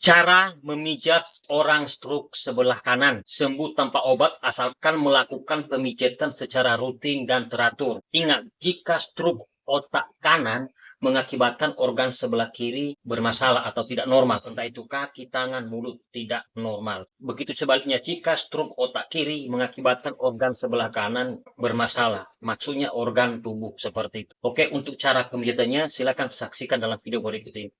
Cara memijat orang stroke sebelah kanan sembuh tanpa obat asalkan melakukan pemijatan secara rutin dan teratur. Ingat, jika stroke otak kanan mengakibatkan organ sebelah kiri bermasalah atau tidak normal, entah itu kaki, tangan, mulut tidak normal. Begitu sebaliknya, jika stroke otak kiri mengakibatkan organ sebelah kanan bermasalah, maksudnya organ tubuh seperti itu. Oke, untuk cara pemijatannya silakan saksikan dalam video berikut ini.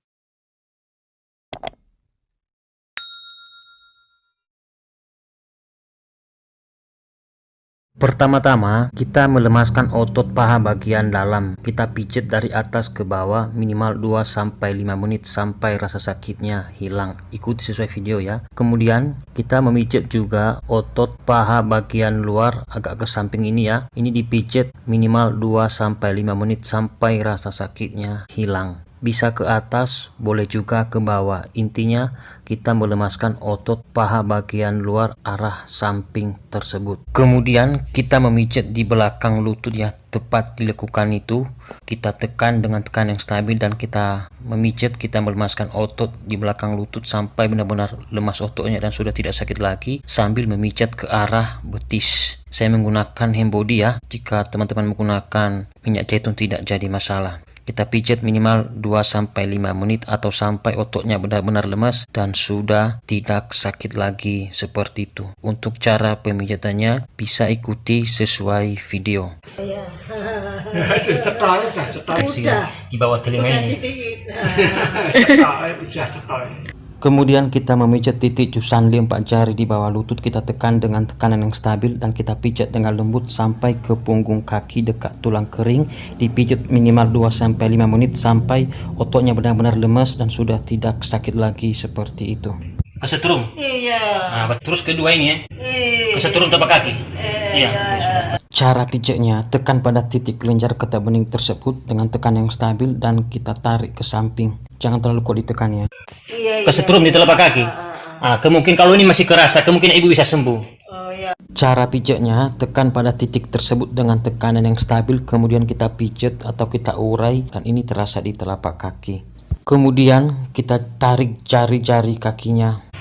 Pertama-tama, kita melemaskan otot paha bagian dalam. Kita pijat dari atas ke bawah minimal 2-5 menit sampai rasa sakitnya hilang. Ikuti sesuai video ya. Kemudian, kita memijat juga otot paha bagian luar agak ke samping ini ya. Ini dipijat minimal 2-5 menit sampai rasa sakitnya hilang. Bisa ke atas, boleh juga ke bawah. Intinya kita melemaskan otot paha bagian luar arah samping tersebut. Kemudian kita memijat di belakang lutut ya, tepat dilekukan itu. Kita tekan dengan tekan yang stabil dan kita memijat, kita melemaskan otot di belakang lutut sampai benar-benar lemas ototnya dan sudah tidak sakit lagi, sambil memijat ke arah betis. Saya menggunakan hand body ya. Jika teman-teman menggunakan minyak zaitun tidak jadi masalah. Kita pijat minimal 2-5 menit atau sampai ototnya benar-benar lemas dan sudah tidak sakit lagi seperti itu. Untuk cara pemijatannya bisa ikuti sesuai video. Udah. Di bawah telinga Udah ini. sedikit. Kemudian kita memijat titik Jusandi 4 jari di bawah lutut. Kita tekan dengan tekanan yang stabil dan kita pijat dengan lembut sampai ke punggung kaki dekat tulang kering. Dipijat minimal 2-5 menit sampai ototnya benar-benar lemas dan sudah tidak sakit lagi seperti itu. Kesetrum. Iya. Nah, terus kedua ini ya. Kesetrum tapak kaki. Iya. Cara pijatnya, tekan pada titik kelenjar getah bening tersebut dengan tekan yang stabil dan kita tarik ke samping. Jangan terlalu kuat ditekan ya. Iya. Kesetrum di telapak kaki. Kemungkinan kalau ini masih kerasa, kemungkinan ibu bisa sembuh. Oh iya. Cara pijatnya, tekan pada titik tersebut dengan tekanan yang stabil, kemudian kita pijat atau kita urai dan ini terasa di telapak kaki. Kemudian kita tarik jari-jari kakinya.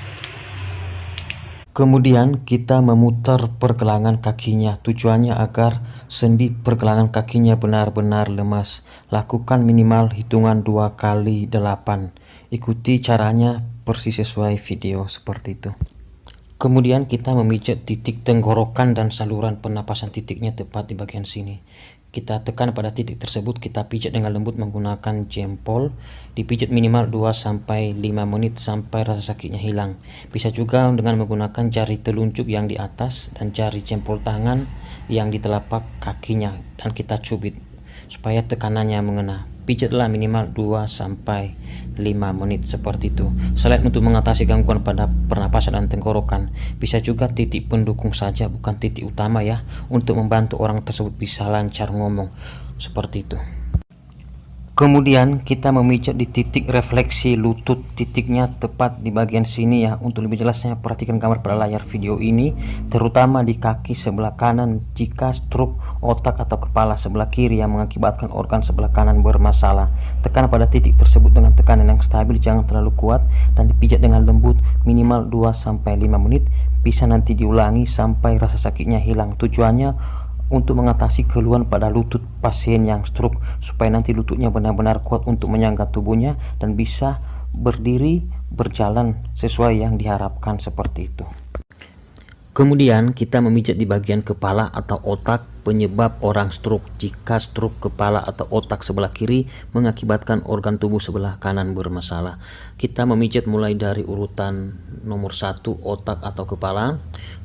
Kemudian kita memutar pergelangan kakinya, tujuannya agar sendi pergelangan kakinya benar-benar lemas. Lakukan minimal hitungan 2 kali 8. Ikuti caranya persis sesuai video seperti itu. Kemudian kita memijat titik tenggorokan dan saluran pernapasan, titiknya tepat di bagian sini. Kita tekan pada titik tersebut, kita pijat dengan lembut menggunakan jempol. Dipijat minimal 2-5 menit sampai rasa sakitnya hilang. Bisa juga dengan menggunakan jari telunjuk yang di atas dan jari jempol tangan yang di telapak kakinya dan kita cubit supaya tekanannya mengena. Pijatlah minimal 2-5 menit seperti itu. Selain untuk mengatasi gangguan pada pernapasan dan tenggorokan, bisa juga titik pendukung saja, bukan titik utama ya, untuk membantu orang tersebut bisa lancar ngomong seperti itu. Kemudian kita memijat di titik refleksi lutut, titiknya tepat di bagian sini ya. Untuk lebih jelasnya perhatikan gambar pada layar video ini, terutama di kaki sebelah kanan jika stroke otak atau kepala sebelah kiri yang mengakibatkan organ sebelah kanan bermasalah. Tekan pada titik tersebut dengan tekanan yang stabil, jangan terlalu kuat, dan dipijat dengan lembut minimal 2-5 menit. Bisa nanti diulangi sampai rasa sakitnya hilang. Tujuannya untuk mengatasi keluhan pada lutut pasien yang stroke supaya nanti lututnya benar-benar kuat untuk menyangga tubuhnya dan bisa berdiri berjalan sesuai yang diharapkan seperti itu. Kemudian kita memijat di bagian kepala atau otak penyebab orang stroke. Jika stroke kepala atau otak sebelah kiri mengakibatkan organ tubuh sebelah kanan bermasalah, kita memijat mulai dari urutan nomor 1 otak atau kepala,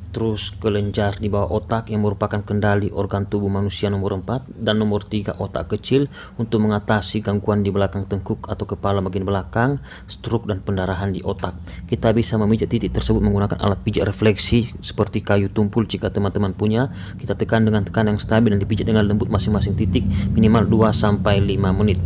terus kelenjar di bawah otak yang merupakan kendali organ tubuh manusia nomor 4, dan nomor 3 otak kecil untuk mengatasi gangguan di belakang tengkuk atau kepala bagian belakang, stroke dan pendarahan di otak. Kita bisa memijat titik tersebut menggunakan alat pijat refleksi seperti kayu tumpul jika teman-teman punya. Kita tekan dengan tekanan yang stabil dan dipijat dengan lembut masing-masing titik minimal 2-5 menit.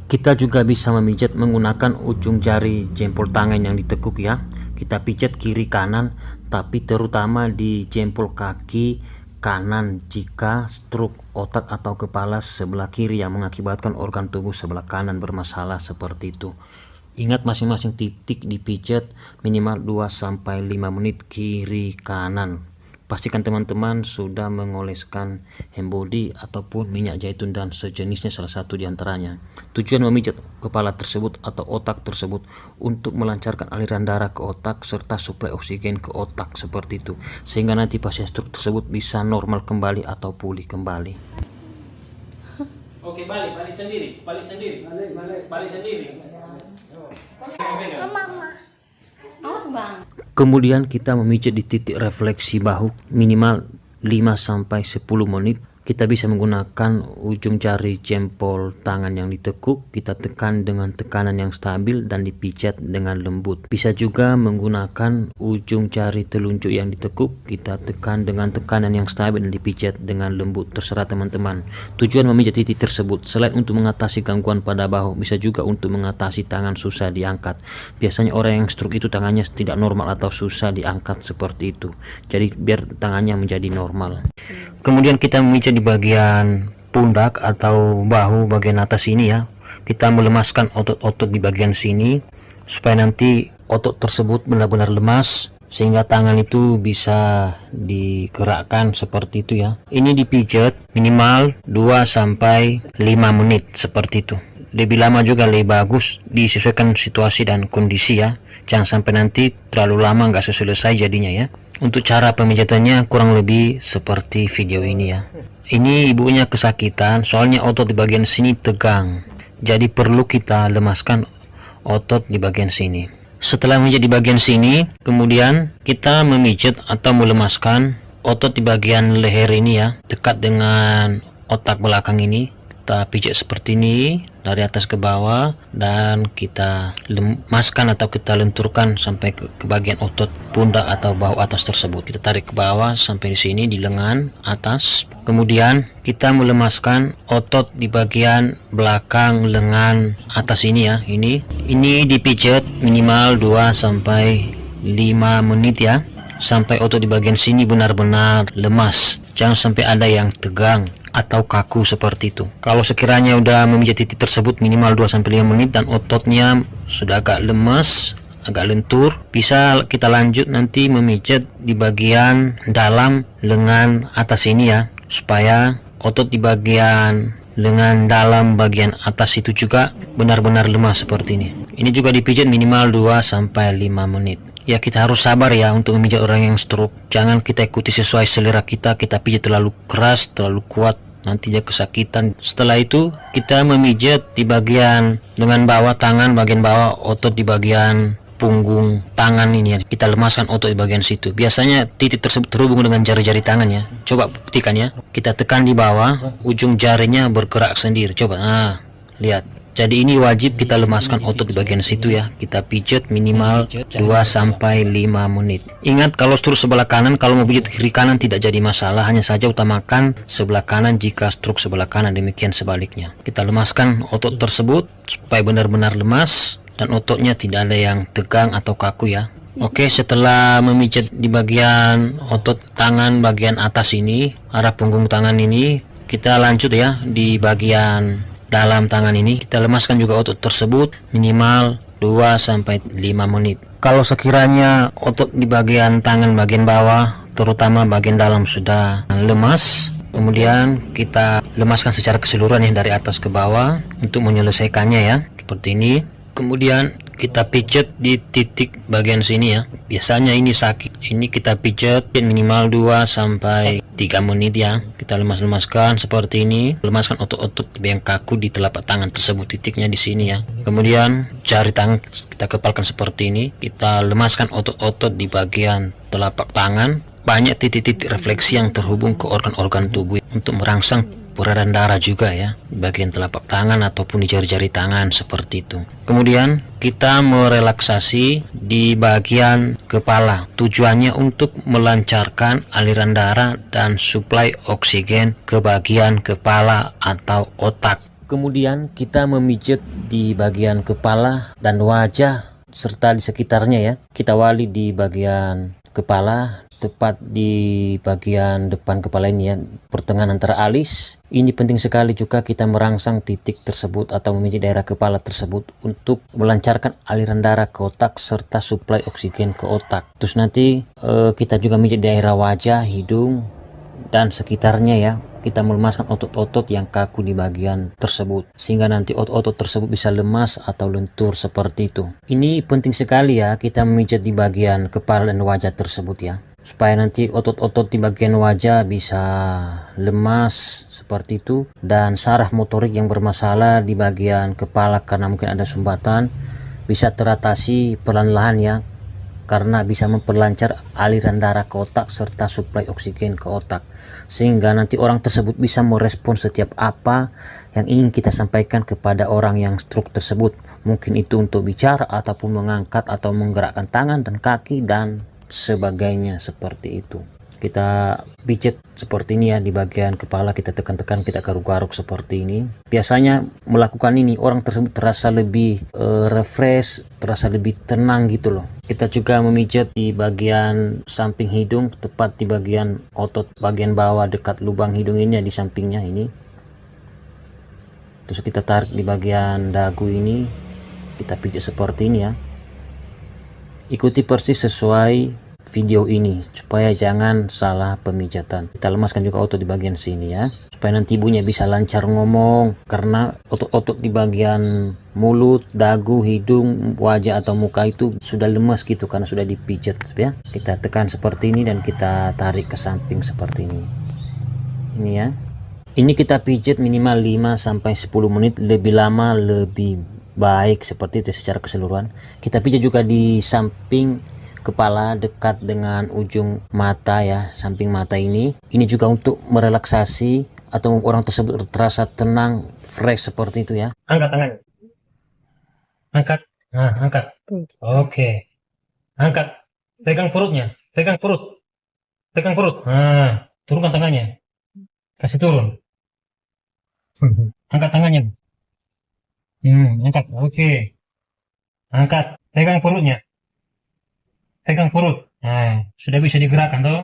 Kita juga bisa memijat menggunakan ujung jari jempol tangan yang ditekuk ya. Kita pijat kiri kanan, tapi terutama di jempol kaki kanan jika stroke otak atau kepala sebelah kiri yang mengakibatkan organ tubuh sebelah kanan bermasalah seperti itu. Ingat masing-masing titik dipijat minimal 2-5 menit kiri kanan. Pastikan teman-teman sudah mengoleskan hand body ataupun minyak zaitun dan sejenisnya, salah satu diantaranya. Tujuan memijat kepala tersebut atau otak tersebut untuk melancarkan aliran darah ke otak serta suplai oksigen ke otak seperti itu, sehingga nanti pasien stroke tersebut bisa normal kembali atau pulih kembali. Oke, balik sendiri. Awas bang. Kemudian kita memijat di titik refleksi bahu minimal 5-10 menit. Kita bisa menggunakan ujung jari jempol tangan yang ditekuk, kita tekan dengan tekanan yang stabil dan dipijat dengan lembut. Bisa juga menggunakan ujung jari telunjuk yang ditekuk, kita tekan dengan tekanan yang stabil dan dipijat dengan lembut. Terserah teman-teman. Tujuan memijat titik tersebut selain untuk mengatasi gangguan pada bahu, bisa juga untuk mengatasi tangan susah diangkat. Biasanya orang yang stroke itu tangannya tidak normal atau susah diangkat seperti itu. Jadi biar tangannya menjadi normal. Kemudian kita memijat di bagian pundak atau bahu bagian atas ini ya. Kita melemaskan otot-otot di bagian sini supaya nanti otot tersebut benar-benar lemas sehingga tangan itu bisa digerakkan seperti itu ya. Ini dipijat minimal 2-5 menit seperti itu. Lebih lama juga lebih bagus, disesuaikan situasi dan kondisi ya. Jangan sampai nanti terlalu lama nggak selesai jadinya ya. Untuk cara pemijatannya kurang lebih seperti video ini ya. Ini ibunya kesakitan soalnya otot di bagian sini tegang. Jadi perlu kita lemaskan otot di bagian sini. Setelah memijat di bagian sini, kemudian kita memijat atau melemaskan otot di bagian leher ini ya. Dekat dengan otak belakang ini. Kita pijat seperti ini dari atas ke bawah dan kita lemaskan atau kita lenturkan sampai ke bagian otot pundak atau bahu atas tersebut. Kita tarik ke bawah sampai di sini di lengan atas. Kemudian kita melemaskan otot di bagian belakang lengan atas ini ya. Ini dipijat minimal 2-5 menit ya. Sampai otot di bagian sini benar-benar lemas. Jangan sampai ada yang tegang atau kaku seperti itu. Kalau sekiranya udah memijat titik tersebut minimal 2-5 menit dan ototnya sudah agak lemas, agak lentur, bisa kita lanjut nanti memijat di bagian dalam lengan atas ini ya, supaya otot di bagian lengan dalam bagian atas itu juga benar-benar lemas seperti ini. Ini juga dipijat minimal 2-5 menit. Ya kita harus sabar ya untuk memijat orang yang stroke. Jangan kita ikuti sesuai selera kita pijat terlalu keras, terlalu kuat, nanti dia kesakitan. Setelah itu kita memijat di bagian lengan bawah tangan, bagian bawah otot di bagian punggung tangan ini ya. Kita lemaskan otot di bagian situ. Biasanya titik tersebut terhubung dengan jari-jari tangan ya. Coba buktikan ya. Kita tekan di bawah, ujung jarinya bergerak sendiri. Coba, lihat. Jadi ini wajib kita lemaskan otot di bagian situ ya. Kita pijat minimal 2-5 menit. Ingat kalau stroke sebelah kanan, kalau mau pijat kiri kanan tidak jadi masalah. Hanya saja utamakan sebelah kanan jika stroke sebelah kanan, demikian sebaliknya. Kita lemaskan otot tersebut supaya benar-benar lemas dan ototnya tidak ada yang tegang atau kaku ya. Oke, setelah memijat di bagian otot tangan bagian atas ini, arah punggung tangan ini, kita lanjut ya di bagian dalam tangan ini. Kita lemaskan juga otot tersebut minimal 2-5 menit. Kalau sekiranya otot di bagian tangan bagian bawah, terutama bagian dalam sudah lemas, kemudian kita lemaskan secara keseluruhan ya dari atas ke bawah untuk menyelesaikannya ya, seperti ini. Kemudian kita pijat di titik bagian sini ya. Biasanya ini sakit. Ini kita pijat minimal 2-3 menit ya. Kita lemaskan seperti ini. Lemaskan otot-otot yang kaku di telapak tangan tersebut. Titiknya di sini ya. Kemudian jari tangan kita kepalkan seperti ini. Kita lemaskan otot-otot di bagian telapak tangan. Banyak titik-titik refleksi yang terhubung ke organ-organ tubuh untuk merangsang peredaran darah juga ya, bagian telapak tangan ataupun di jari-jari tangan seperti itu. Kemudian kita merelaksasi di bagian kepala. Tujuannya untuk melancarkan aliran darah dan suplai oksigen ke bagian kepala atau otak. Kemudian kita memijat di bagian kepala dan wajah serta di sekitarnya ya. Kita wali di bagian kepala tepat di bagian depan kepala ini ya, pertengahan antara alis. Ini penting sekali juga kita merangsang titik tersebut atau memijit daerah kepala tersebut untuk melancarkan aliran darah ke otak serta suplai oksigen ke otak. Terus nanti kita juga memijit daerah wajah, hidung, dan sekitarnya ya. Kita melemaskan otot-otot yang kaku di bagian tersebut sehingga nanti otot-otot tersebut bisa lemas atau lentur seperti itu. Ini penting sekali ya, kita memijat di bagian kepala dan wajah tersebut ya, supaya nanti otot-otot di bagian wajah bisa lemas seperti itu, dan saraf motorik yang bermasalah di bagian kepala karena mungkin ada sumbatan bisa teratasi perlahan-lahan ya, karena bisa memperlancar aliran darah ke otak serta suplai oksigen ke otak, sehingga nanti orang tersebut bisa merespon setiap apa yang ingin kita sampaikan kepada orang yang stroke tersebut. Mungkin itu untuk bicara ataupun mengangkat atau menggerakkan tangan dan kaki dan sebagainya seperti itu. Kita pijat seperti ini ya di bagian kepala, kita tekan-tekan, kita garuk-garuk seperti ini. Biasanya melakukan ini orang tersebut terasa lebih refresh, terasa lebih tenang gitu loh. Kita juga memijat di bagian samping hidung, tepat di bagian otot bagian bawah dekat lubang hidung ini ya, di sampingnya ini. Terus kita tarik di bagian dagu ini, kita pijat seperti ini ya. Ikuti persis sesuai video ini supaya jangan salah pemijatan. Kita lemaskan juga otot di bagian sini ya, supaya nanti ibunya bisa lancar ngomong, karena otot-otot di bagian mulut, dagu, hidung, wajah atau muka itu sudah lemas gitu karena sudah dipijat ya. Kita tekan seperti ini dan kita tarik ke samping seperti ini. Ini ya. Ini kita pijat minimal 5 sampai 10 menit, lebih lama lebih baik seperti itu secara keseluruhan. Kita pijat juga di samping kepala dekat dengan ujung mata ya, samping mata ini. Ini juga untuk merelaksasi atau orang tersebut terasa tenang, fresh seperti itu ya. Angkat tangannya. Angkat. Nah, angkat. Oke. Angkat. Pegang perutnya. Pegang perut. Pegang perut. Nah, turunkan tangannya. Kasih turun. Angkat tangannya. Angkat. Oke. Angkat. Pegang perutnya. Pegang perut. Nah, sudah bisa digerakkan toh.